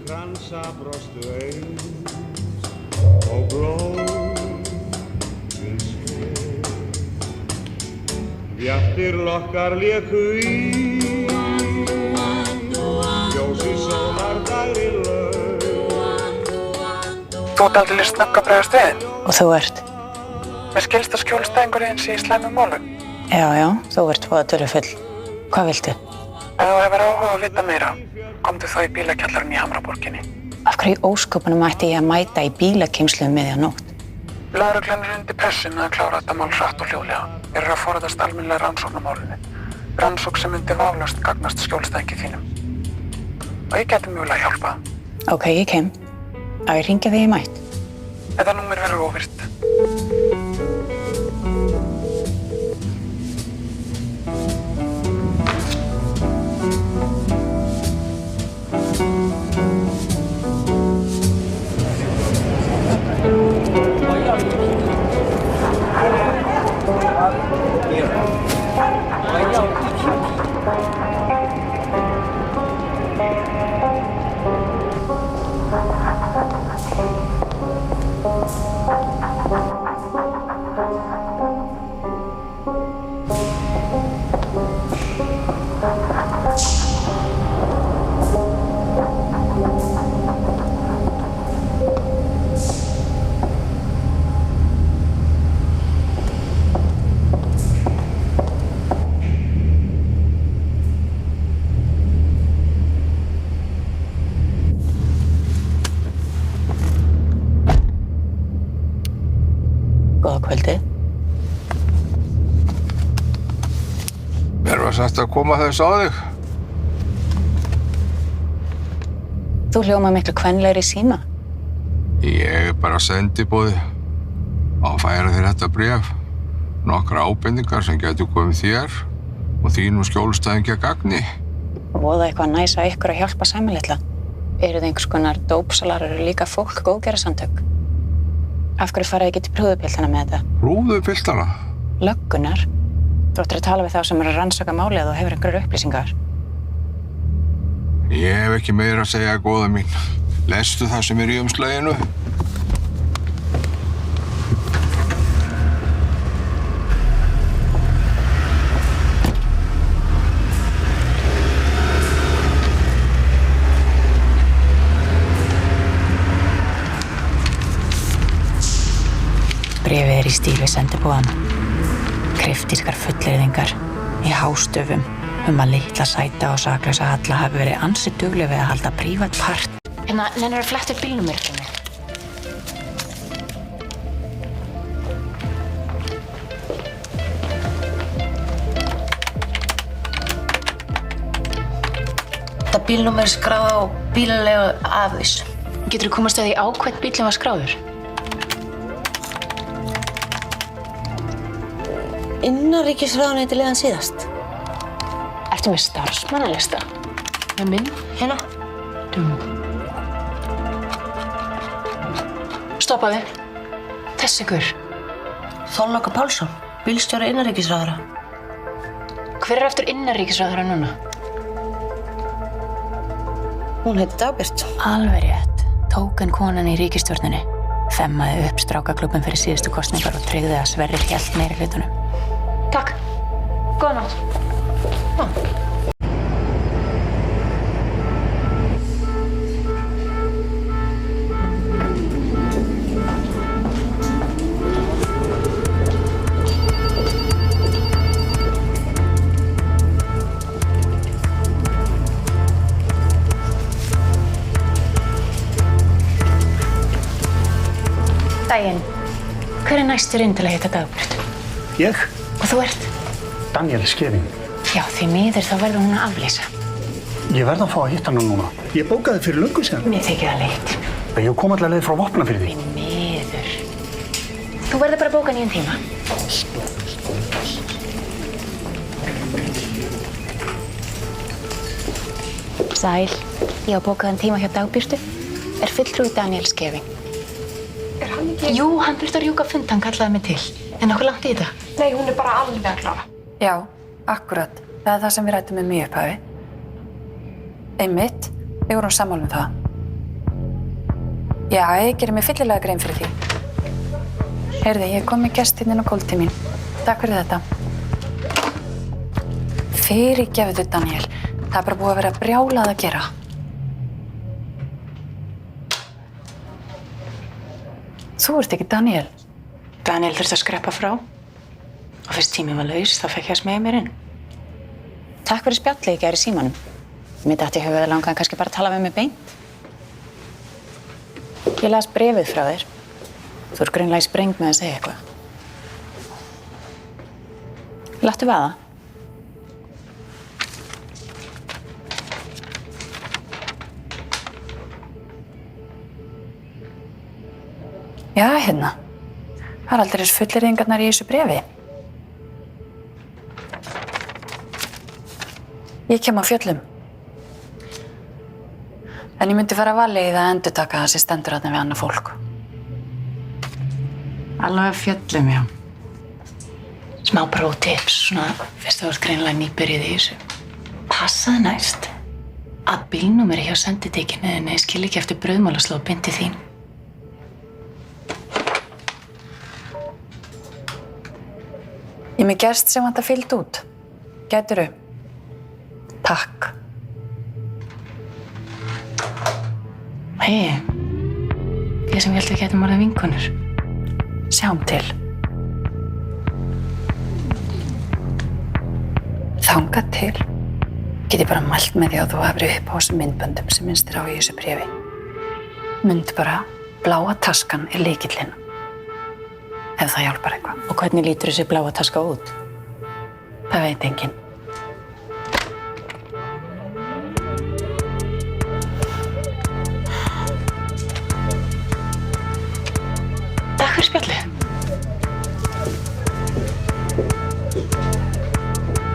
kransa brostu eins og blóm við skeið. Bjartir lokkar léku í ljósi sólar dagri laug. Þú ert aldrei snögg að bregðast við. Og þú ert? Mér skilst að skjólstæðingurinn sé í slæmum málum. Já, þú ert voðatölufull. Hvað viltu? Ef þú hefur áhuga að vita meira, komdu þá í bílakjallarinn í Hamraborginni. Af hverju í ósköpunum ætti ég að mæta í bílakeymslu um miðja nótt? Lögreglan er undir pressu með að klára þetta mál hratt og hljóðlega. Þeir eru að forðast almennilega rannsókn á málinu. Rannsókn sem myndi vafalaust gagnast skjólstæðingi þínum. Og ég gæti mögulega hjálpa. Ok, ég kem. Á ég hringja þegar ég mætt? Þetta númer verður óvirkt. Góða kvöldið. Mér var sagt að koma þess á þig. Þú hljómar miklu kvenlegri í síma. Ég bara sendiboði á að færa þér þetta bréf. Nokkra ábendingar sem getur komið þér og þínum skjólstæðingi að gagni. Voða eitthvað næs að ykkur að hjálpa sæmilitla. Eru þið einhvers konar dópsalar eru líka fólk góðgerðarsamtök? Af hverju farið ekki til prúðupiltana með þetta? Prúðupiltana? Löggunar. Þú ættir að tala við þá sem eru að rannsaka málið og hefur einhverjar upplýsingar. Ég hef ekki meira að segja, góða mín. Lestu það sem er í umslaginu. Bréfið er í stíl við sendibúðan. Kryptískar fullyrðingar í hástöfum að litla sæta og saklausa Halla hafi verið ansi dugleg við að halda prívat part. Nennirðu að fletta upp bílnúmerið fyrir mig? Þetta bílnúmer er skráð á bílalegu afvís. Geturðu komast að því á hvern bíllinn var skráður? Innanríkisráðuneytið leiðan síðast. Ertu með starfsmannalista? Með minn, hérna. Stoppaðu. Þessi ykkur. Þorlákur Pálsson, bílstjóri innanríkisráðherra. Hver er eftir innanríkisráðherra núna? Hún heitir Dagbjört. Alveg rétt. Tóken konan í ríkisstjórninni. Femmaði upp strákaklúbbin fyrir síðustu kosningar og tryggði að Sverrir hélt meiri hlutunum. Takk. Góða nótt. Daginn. Hver er næstur inn til að hitta Dagbjört? Ég? Og þú ert? Daniel Skeving. Já, því miður þá verður hún að aflýsa. Ég verð að fá að hitta hana núna. Ég bókaði fyrir löngu síðan. Mér þykir það leitt. Ég kom allar leið frá Vopnafirði. Því miður. Þú verður bara að bóka nýjan tíma. Sæl, ég á bókaðan tíma hjá Dagbjörtu. Er fulltrúi Daniel Skeving. Er hann ekki? Jú, hann þurfti að rjúka fund, hann kallaði mig til. En okkur langt í þetta? Nei, hún er bara alveg að klára. Já, akkurat. Það er það sem við rættum um í upphafi. Einmitt, við vorum sammála um það. Já, ég gerir mig fyllilega grein fyrir því. Heyrðu, ég kom með gest inn á gólf til mín. Takk fyrir þetta. Fyrirgefðu, Daniel. Það er bara búið að vera brjálað að gera. Þú ert ekki Daniel. Daniel þurfti að skreppa frá. Og fyrst tíminn var laus, þá fekk ég að smegja mér inn. Takk fyrir spjallið í gær í símanum. Mér datt í höfuðið langaði kannski bara að tala við mig beint. Ég las bréfið frá þér. Þú ert greinilega í spreng með að segja eitthvað. Láttu vaða. Já, hérna. Það er aldrei fullyrðingarnar í þessu bréfi. Ég kem á fjöllum. En ég myndi fara að valið í það að endurtaka það sem stendur þarna við annað fólk. Alveg fjöllum, já. Smá pro-tips, svona fyrst þú ert greinilega nýbyrjuð í þessu. Passaði næst að bílnúmeri hjá sendideikinniðinni skil ekki eftir brauðmálaslóð bindi þín. Ég er með gest sem vantar fyllt út. Gætirðu? Takk. Hei, ég sem held við getum orðið vinkonur. Sjáum til. Þangað til get ég bara mælt með því að þú hafir upp á þessum myndböndum sem minnst á í þessu bréfi. Mynd bara, bláa taskan er lykillinn. Ef það hjálpar eitthvað. Og hvernig lítur þessi bláa taska út? Það veit enginn. Takk fyrir spjallið.